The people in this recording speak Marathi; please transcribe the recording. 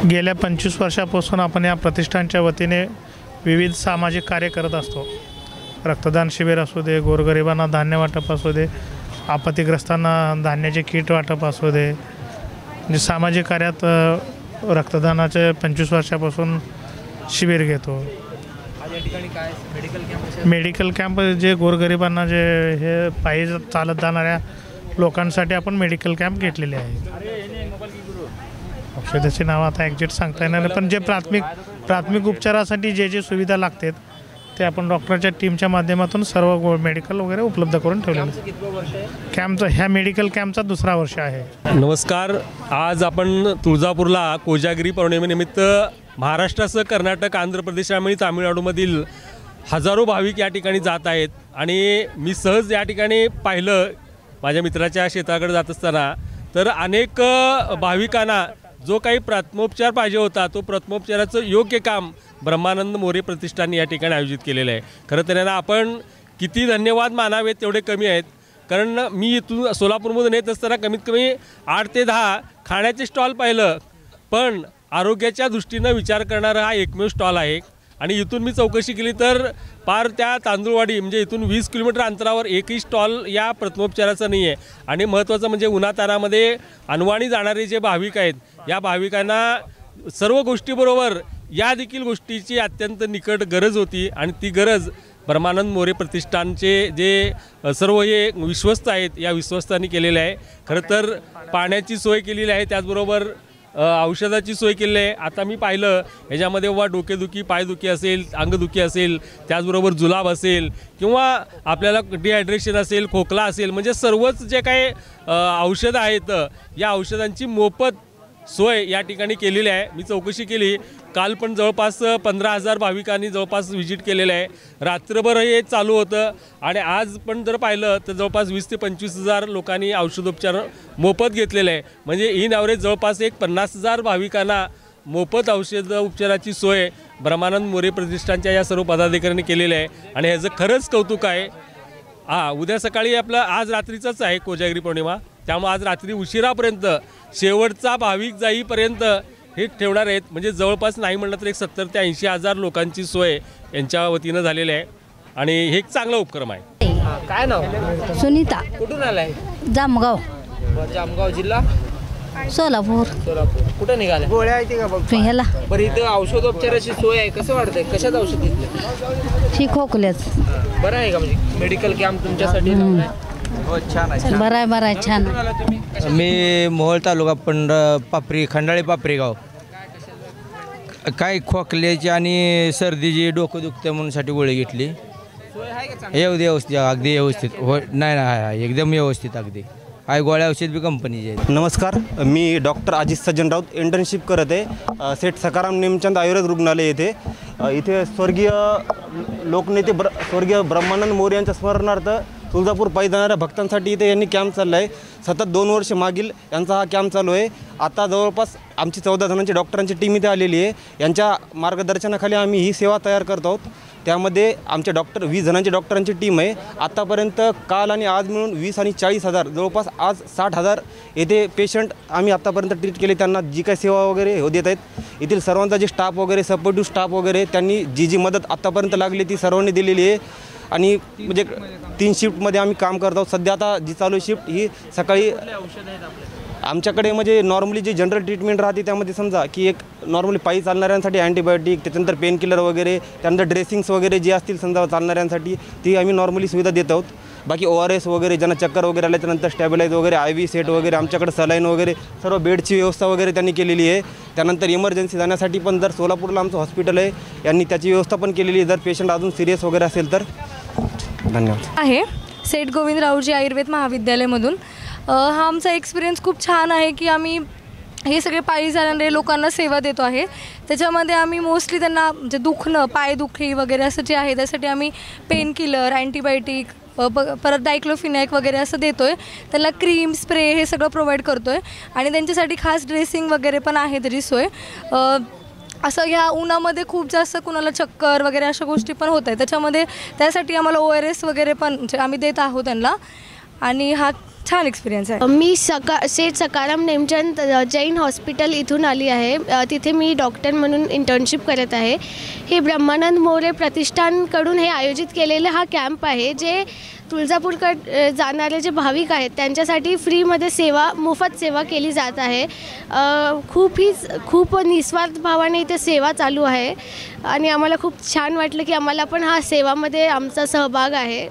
गेल्या 25 वर्षापासून आपण या प्रतिष्ठानच्या वतीने विविध सामाजिक कार्य करत असतो। रक्तदान शिबिर असू दे, गोरगरिबांना धान्य वाटप असू दे, आपत्तीग्रस्तांना धान्याचे किट वाटप असू दे, म्हणजे सामाजिक कार्यात रक्तदानाचे 25 वर्षापासून शिबिर घेतो। या ठिकाणी काय मेडिकल कॅम्प जे गोरगरिबांना जे हे पायी चालत जाणाऱ्या लोकांसाठी आपण मेडिकल कॅम्प घेतलेले आहे। औषधाची नाव आता ॲक्झॅक्ट सांगता येणार नाही, पण जे प्राथमिक उपचारासाठी जे सुविधा लागतात ते आपण डॉक्टरच्या टीमच्या माध्यमातून सर्व मेडिकल वगैरे उपलब्ध करून ठेवलेलं कॅम्पचं ह्या मेडिकल कॅम्पचा दुसरा वर्ष आहे। नमस्कार, आज आपण तुळजापूरला कोजागिरी पौर्णिमेनिमित्त महाराष्ट्रासह कर्नाटक, आंध्र प्रदेश आणि तामिळनाडूमधील हजारो भाविक या ठिकाणी जात आहेत आणि मी सहज या ठिकाणी पाहिलं माझ्या मित्राच्या शेताकडे जात असताना तर अनेक भाविकांना जो काही प्रथमोपचार पाहिजे होता तो प्रथमोपचाराचं योग्य काम ब्रह्मानंद मोरे प्रतिष्ठानने या ठिकाणी आयोजित केलेलं आहे। खरं तर त्यांना आपण किती धन्यवाद मानावेत तेवढे कमी आहेत, कारण मी इथून सोलापूरमधून येत असताना कमीत कमी 8 ते 10 खाण्याचे स्टॉल पाहिलं, पण आरोग्याच्या दृष्टीनं विचार करणारा हा एकमेव स्टॉल आहे। आणि इथून मी चौकशी केली तर पार त्या तांदूळवाडी म्हणजे इथून 20 किलोमीटर अंतरावर एकही स्टॉल या प्रथमोपचाराचा नाही आहे। आणि महत्त्वाचं म्हणजे उन्हातानामध्ये अनवाणी जाणारे जे भाविक आहेत या भाविकांना सर्व गोष्टीबरोबर या देखील गोष्टीची अत्यंत निकट गरज होती आणि ती गरज ब्रह्मानंद मोरे प्रतिष्ठानचे जे सर्व हे विश्वस्त आहेत या विश्वस्तांनी केलेले आहे। खरं तर पाण्याची सोय केलेली आहे, त्याचबरोबर औषधाची सोय केली आहे। आता मी पाहिलं ह्याच्यामध्ये बाबा डोकेदुखी, पायदुखी असेल, अंगदुखी असेल, त्याचबरोबर जुलाब असेल किंवा आपल्याला डिहायड्रेशन असेल, खोकला असेल, म्हणजे सर्वच जे काही औषधं आहेत या औषधांची मोफत सोय या ठिकाणी केलेली आहे। मी चौकशी केली, काल पण जवळपास 15,000 भाविकांनी जवळपास व्हिजिट केलेलं आहे। रात्रभर हे चालू होतं आणि आज पण जर पाहिलं तर जवळपास 20 ते 25,000 लोकांनी औषधोपचार मोफत घेतलेलं आहे। म्हणजे इन ॲव्हरेज जवळपास एक 50,000 भाविकांना मोफत औषध उपचाराची सोय ब्रह्मानंद मोरे प्रतिष्ठानच्या या सर्व पदाधिकाऱ्यांनी केलेलं आहे आणि ह्याचं खरंच कौतुक आहे। उद्या सकाळी आपलं आज रात्रीचंच आहे कोजागिरी पौर्णिमा, त्यामुळे आज रात्री उशिरापर्यंत शेवटचा भाविक जाईपर्यंत हे ठेवणार आहेत। म्हणजे जवळपास नाही म्हणलं तर एक 70 ते 80,000 लोकांची सोय यांच्या वतीनं झालेली आहे आणि हे एक चांगला उपक्रम आहे। काय नाव? सुनीता। कुठून आलाय? जामगाव। जामगाव जिल्हा सोलापूर। कुठे निघाले? गोळ्या आहेत का बघ ह्याला बरं, इथं औषधोपचाराची सोय आहे, कसं वाटतंय? कशात औषध घेतलं? ही खोकल्याच बरं आहे का? म्हणजे मेडिकल कॅम्प तुमच्यासाठी हो, छान आहे। बरं आहे छान। मी मोहोळ तालुका पापरी खंडाळी पापरी गाव। काय खोकल्याची आणि सर्दीची, डोकं दुखतं म्हणूनसाठी गोळी घेतली। व्यवस्थित, अगदी व्यवस्थित हो, नाही एकदम व्यवस्थित अगदी आहे। गोळ्या औषध बी कंपनीचे आहेत। नमस्कार, मी डॉक्टर अजित सज्जन राऊत इंटर्नशिप करत आहे सेठ सखाराम नेमचंद आयुर्वेद रुग्णालय येथे। इथे स्वर्गीय लोकनेते स्वर्गीय ब्रह्मानंद मोरे यांच्या स्मरणार्थ तुळजापूर पायी जाणाऱ्या भक्तांसाठी इथे यांनी कॅम्प चालला आहे। सतत 2 वर्ष मागील यांचा हा कॅम्प चालू आहे। आता जवळपास आमची 14 जणांची डॉक्टरांची टीम इथे आलेली आहे। यांच्या मार्गदर्शनाखाली आम्ही ही सेवा तयार करत आहोत। त्यामध्ये आमचे 20 जणांची डॉक्टरांची टीम आहे। आत्तापर्यंत काल आणि आज मिळून 20 आणि 40,000 जवळपास आज 60,000 येथे पेशंट आम्ही आत्तापर्यंत ट्रीट केले। त्यांना जी काही सेवा वगैरे देत आहेत, येथील सर्वांचा जे स्टाफ वगैरे, सपोर्टिव्ह स्टाफ वगैरे, त्यांनी जी मदत आत्तापर्यंत लागली ती सर्वांनी दिलेली आहे। आणि म्हणजे 3 शिफ्टमध्ये आम्ही काम करत आहोत। सध्या आता जी चालू शिफ्ट ही सकाळी आमच्याकडे म्हणजे नॉर्मली जी जनरल ट्रीटमेंट राहते त्यामध्ये समजा की एक नॉर्मली पायी चालणाऱ्यांसाठी अँटीबायोटिक, त्याच्यानंतर पेन किलर वगैरे, त्यानंतर ड्रेसिंग्स वगैरे जे असतील समजा चालणाऱ्यांसाठी ती आम्ही नॉर्मली सुविधा देत आहोत। बाकी ORS वगैरे, ज्यांना चक्कर वगैरे आले त्यानंतर स्टॅबिलाइज वगैरे, IV सेट वगैरे, आमच्याकडे सलाईन वगैरे, सर्व बेडची व्यवस्था वगैरे त्यांनी केलेली आहे। त्यानंतर इमर्जन्सी जाण्यासाठी पण जर सोलापूरला आमचं हॉस्पिटल आहे यांनी त्याची व्यवस्था पण केलेली आहे जर पेशंट अजून सिरियस वगैरे असेल तर। धन्यवाद। आहे सेठ गोविंदरावजी आयुर्वेद महाविद्यालयामधून हा आमचा एक्सपिरियन्स खूप छान आहे की आम्ही हे सगळे पायी जाणारे लोकांना सेवा देतो आहे। त्याच्यामध्ये आम्ही मोस्टली त्यांना म्हणजे दुखणं, पायदुखी वगैरे असं जे आहे त्यासाठी आम्ही पेन किलर, अँटीबायोटिक, परत डायक्लोफिनॅक वगैरे असं देतो आहे। त्यांना क्रीम, स्प्रे हे सगळं प्रोव्हाइड करतो आहे आणि त्यांच्यासाठी खास ड्रेसिंग वगैरे पण आहे त्याची सोय। असं ह्या उन्हामध्ये खूप जास्त कुणाला चक्कर वगैरे अशा गोष्टी पण होत आहेत, त्याच्यामध्ये त्यासाठी आम्हाला ORS वगैरे पण आम्ही देत आहोत त्यांना। आणि हा छान एक्सपिरियन्स आहे. मी सेठ सकाराम नेमचंद जैन हॉस्पिटल इथून आली आहे. तिथे मी डॉक्टर म्हणून इंटर्नशिप करत आहे. हे ब्रह्मानंद मोरे प्रतिष्ठानकडून हे आयोजित केलेलं हा कॅम्प आहे, जे तुळजापूरकडे जाणारे जे भाविक आहेत त्यांच्यासाठी फ्रीमध्ये मोफत सेवा केली जात आहे. खूप निस्वार्थ भावाने इथे सेवा चालू आहे आणि आम्हाला खूप छान वाटलं की आम्हाला पण हा सेवामध्ये आमचा सहभाग आहे.